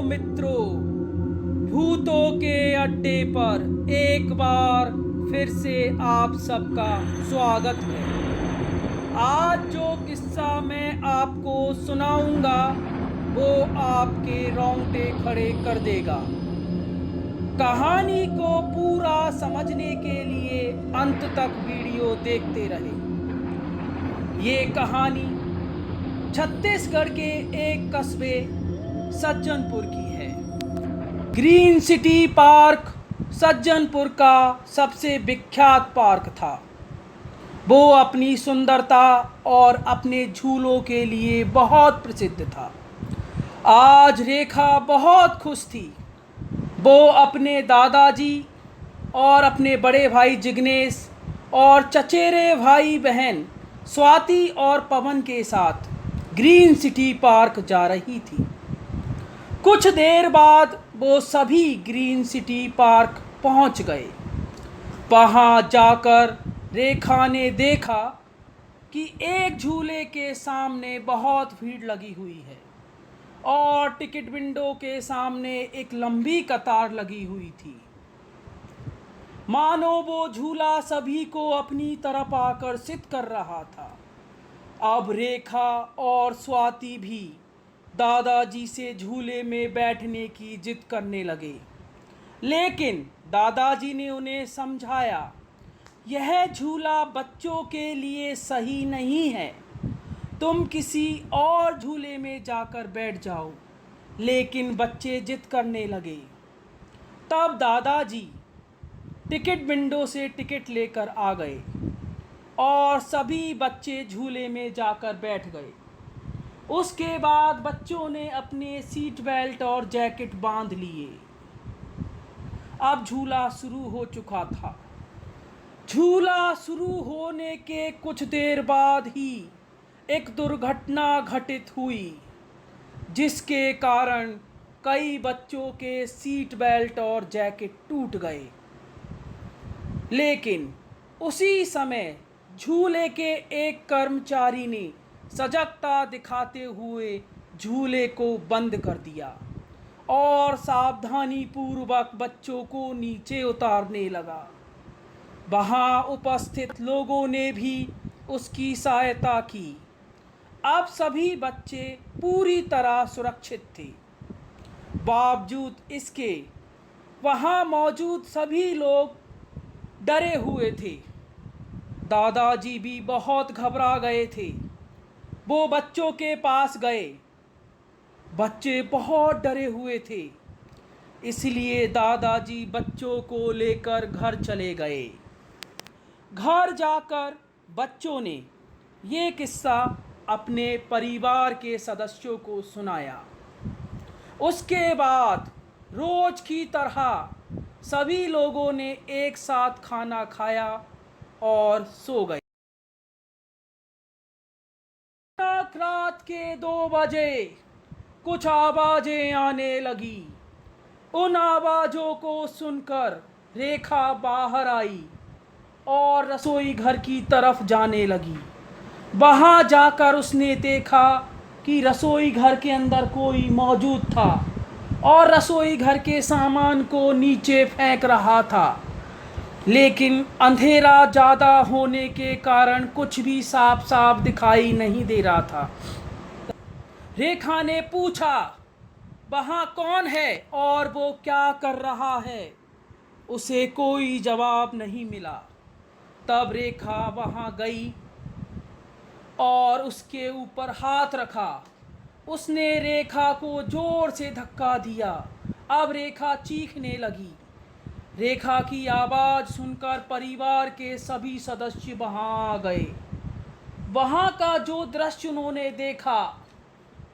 मित्रों, भूतों के अड्डे पर एक बार फिर से आप सबका स्वागत है। आज जो किस्सा मैं आपको सुनाऊंगा वो आपके रोंगटे खड़े कर देगा। कहानी को पूरा समझने के लिए अंत तक वीडियो देखते रहे। ये कहानी छत्तीसगढ़ के एक कस्बे सज्जनपुर की है। ग्रीन सिटी पार्क सज्जनपुर का सबसे विख्यात पार्क था। वो अपनी सुंदरता और अपने झूलों के लिए बहुत प्रसिद्ध था। आज रेखा बहुत खुश थी। वो अपने दादाजी और अपने बड़े भाई जिग्नेश और चचेरे भाई बहन स्वाति और पवन के साथ ग्रीन सिटी पार्क जा रही थी। कुछ देर बाद वो सभी ग्रीन सिटी पार्क पहुंच गए। वहां जाकर रेखा ने देखा कि एक झूले के सामने बहुत भीड़ लगी हुई है और टिकट विंडो के सामने एक लंबी कतार लगी हुई थी। मानो वो झूला सभी को अपनी तरफ आकर्षित कर रहा था। अब रेखा और स्वाति भी दादाजी से झूले में बैठने की जिद करने लगे, लेकिन दादाजी ने उन्हें समझाया, यह झूला बच्चों के लिए सही नहीं है, तुम किसी और झूले में जाकर बैठ जाओ। लेकिन बच्चे जिद करने लगे। तब दादाजी टिकट विंडो से टिकट लेकर आ गए और सभी बच्चे झूले में जाकर बैठ गए। उसके बाद बच्चों ने अपने सीट बेल्ट और जैकेट बांध लिए। अब झूला शुरू हो चुका था। झूला शुरू होने के कुछ देर बाद ही एक दुर्घटना घटित हुई, जिसके कारण कई बच्चों के सीट बेल्ट और जैकेट टूट गए। लेकिन उसी समय झूले के एक कर्मचारी ने सजगता दिखाते हुए झूले को बंद कर दिया और सावधानी पूर्वक बच्चों को नीचे उतारने लगा। वहां उपस्थित लोगों ने भी उसकी सहायता की। अब सभी बच्चे पूरी तरह सुरक्षित थे। बावजूद इसके वहां मौजूद सभी लोग डरे हुए थे। दादाजी भी बहुत घबरा गए थे। वो बच्चों के पास गए। बच्चे बहुत डरे हुए थे, इसलिए दादाजी बच्चों को लेकर घर चले गए। घर जाकर बच्चों ने ये किस्सा अपने परिवार के सदस्यों को सुनाया। उसके बाद रोज की तरह सभी लोगों ने एक साथ खाना खाया और सो गए। रात के 2 बजे कुछ आवाजें आने लगी। उन आवाजों को सुनकर रेखा बाहर आई और रसोई घर की तरफ जाने लगी। वहां जाकर उसने देखा कि रसोई घर के अंदर कोई मौजूद था और रसोई घर के सामान को नीचे फेंक रहा था। लेकिन अंधेरा ज़्यादा होने के कारण कुछ भी साफ साफ दिखाई नहीं दे रहा था। रेखा ने पूछा, वहाँ कौन है और वो क्या कर रहा है? उसे कोई जवाब नहीं मिला। तब रेखा वहाँ गई और उसके ऊपर हाथ रखा। उसने रेखा को जोर से धक्का दिया। अब रेखा चीखने लगी। रेखा की आवाज़ सुनकर परिवार के सभी सदस्य वहाँ आ गए। वहाँ का जो दृश्य उन्होंने देखा,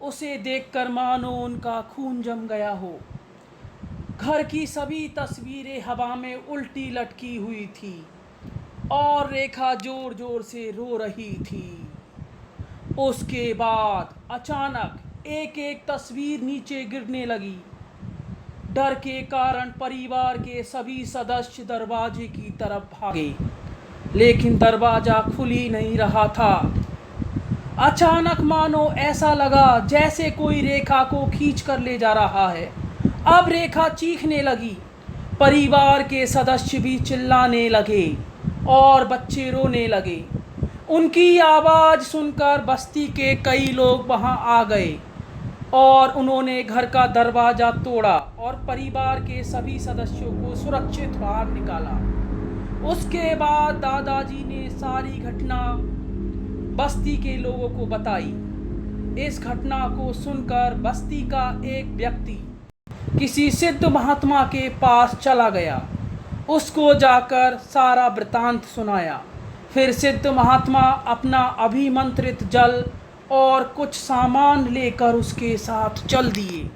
उसे देखकर मानो उनका खून जम गया हो। घर की सभी तस्वीरें हवा में उल्टी लटकी हुई थी और रेखा जोर जोर से रो रही थी। उसके बाद अचानक एक एक तस्वीर नीचे गिरने लगी। डर के कारण परिवार के सभी सदस्य दरवाजे की तरफ भागे, लेकिन दरवाजा खुल ही नहीं रहा था। अचानक मानो ऐसा लगा जैसे कोई रेखा को खींच कर ले जा रहा है। अब रेखा चीखने लगी। परिवार के सदस्य भी चिल्लाने लगे और बच्चे रोने लगे। उनकी आवाज़ सुनकर बस्ती के कई लोग वहां आ गए और उन्होंने घर का दरवाज़ा तोड़ा और परिवार के सभी सदस्यों को सुरक्षित बाहर निकाला। उसके बाद दादाजी ने सारी घटना बस्ती के लोगों को बताई। इस घटना को सुनकर बस्ती का एक व्यक्ति किसी सिद्ध महात्मा के पास चला गया। उसको जाकर सारा वृतांत सुनाया। फिर सिद्ध महात्मा अपना अभिमंत्रित जल और कुछ सामान लेकर उसके साथ चल दिए।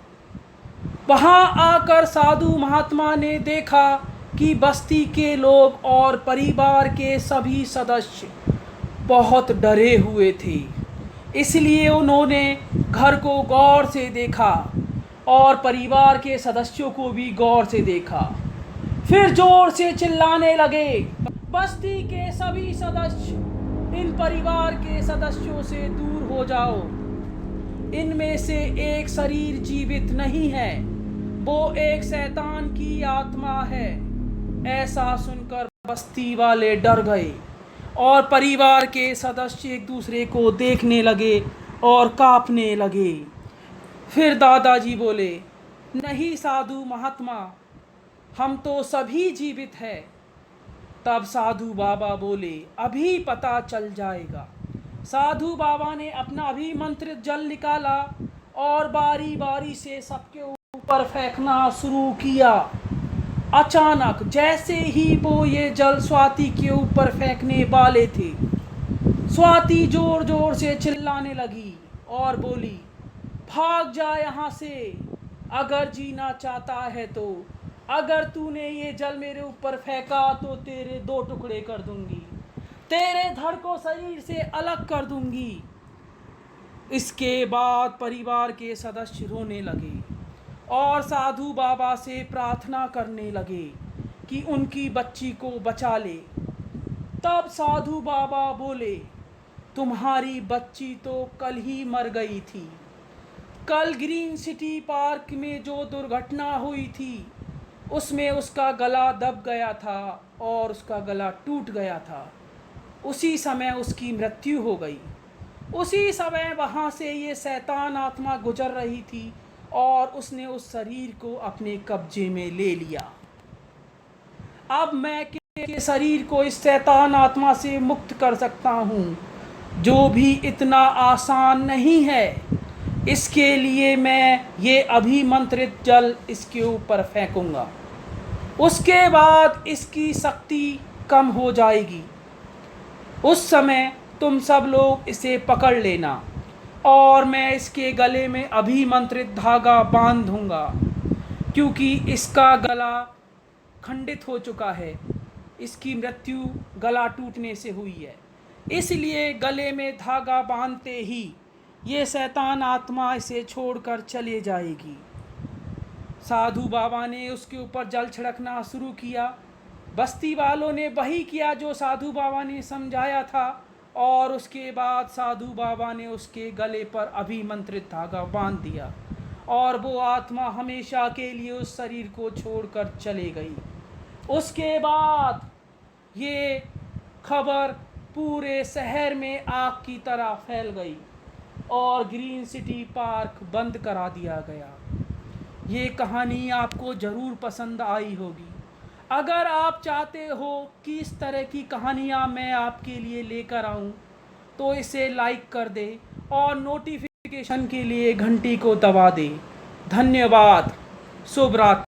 वहां आकर साधु महात्मा ने देखा कि बस्ती के लोग और परिवार के सभी सदस्य बहुत डरे हुए थे। इसलिए उन्होंने घर को गौर से देखा और परिवार के सदस्यों को भी गौर से देखा। फिर जोर से चिल्लाने लगे, बस्ती के सभी सदस्य इन परिवार के सदस्यों से दूर हो जाओ। इनमें से एक शरीर जीवित नहीं है, वो एक शैतान की आत्मा है। ऐसा सुनकर बस्ती वाले डर गए और परिवार के सदस्य एक दूसरे को देखने लगे और कांपने लगे। फिर दादाजी बोले, नहीं साधु महात्मा, हम तो सभी जीवित हैं। तब साधु बाबा बोले, अभी पता चल जाएगा। साधु बाबा ने अपना अभिमंत्रित जल निकाला और बारी बारी से सबके ऊपर फेंकना शुरू किया। अचानक जैसे ही वो ये जल स्वाति के ऊपर फेंकने वाले थे, स्वाति जोर जोर से चिल्लाने लगी और बोली, भाग जा यहाँ से, अगर जीना चाहता है तो। अगर तूने ये जल मेरे ऊपर फेंका तो तेरे 2 टुकड़े कर दूंगी, तेरे धड़ को शरीर से अलग कर दूंगी। इसके बाद परिवार के सदस्य रोने लगे और साधु बाबा से प्रार्थना करने लगे कि उनकी बच्ची को बचा ले। तब साधु बाबा बोले, तुम्हारी बच्ची तो कल ही मर गई थी। कल ग्रीन सिटी पार्क में जो दुर्घटना हुई थी उसमें उसका गला दब गया था और उसका गला टूट गया था। उसी समय उसकी मृत्यु हो गई। उसी समय वहाँ से ये शैतान आत्मा गुजर रही थी और उसने उस शरीर को अपने कब्जे में ले लिया। अब मैं के शरीर को इस शैतान आत्मा से मुक्त कर सकता हूँ, जो भी इतना आसान नहीं है। इसके लिए मैं ये अभिमंत्रित जल इसके ऊपर फेंकूंगा। उसके बाद इसकी शक्ति कम हो जाएगी। उस समय तुम सब लोग इसे पकड़ लेना और मैं इसके गले में अभिमंत्रित धागा बांध दूंगा, क्योंकि इसका गला खंडित हो चुका है। इसकी मृत्यु गला टूटने से हुई है। इसलिए गले में धागा बांधते ही ये शैतान आत्मा इसे छोड़कर चले जाएगी। साधु बाबा ने उसके ऊपर जल छिड़कना शुरू किया। बस्ती वालों ने वही किया जो साधु बाबा ने समझाया था और उसके बाद साधु बाबा ने उसके गले पर अभिमंत्रित धागा बांध दिया और वो आत्मा हमेशा के लिए उस शरीर को छोड़कर चली गई। उसके बाद ये खबर पूरे शहर में आग की तरह फैल गई और ग्रीन सिटी पार्क बंद करा दिया गया। ये कहानी आपको ज़रूर पसंद आई होगी। अगर आप चाहते हो कि इस तरह की कहानियाँ मैं आपके लिए लेकर आऊँ तो इसे लाइक कर दे और नोटिफिकेशन के लिए घंटी को दबा दे। धन्यवाद। शुभ रात्रि।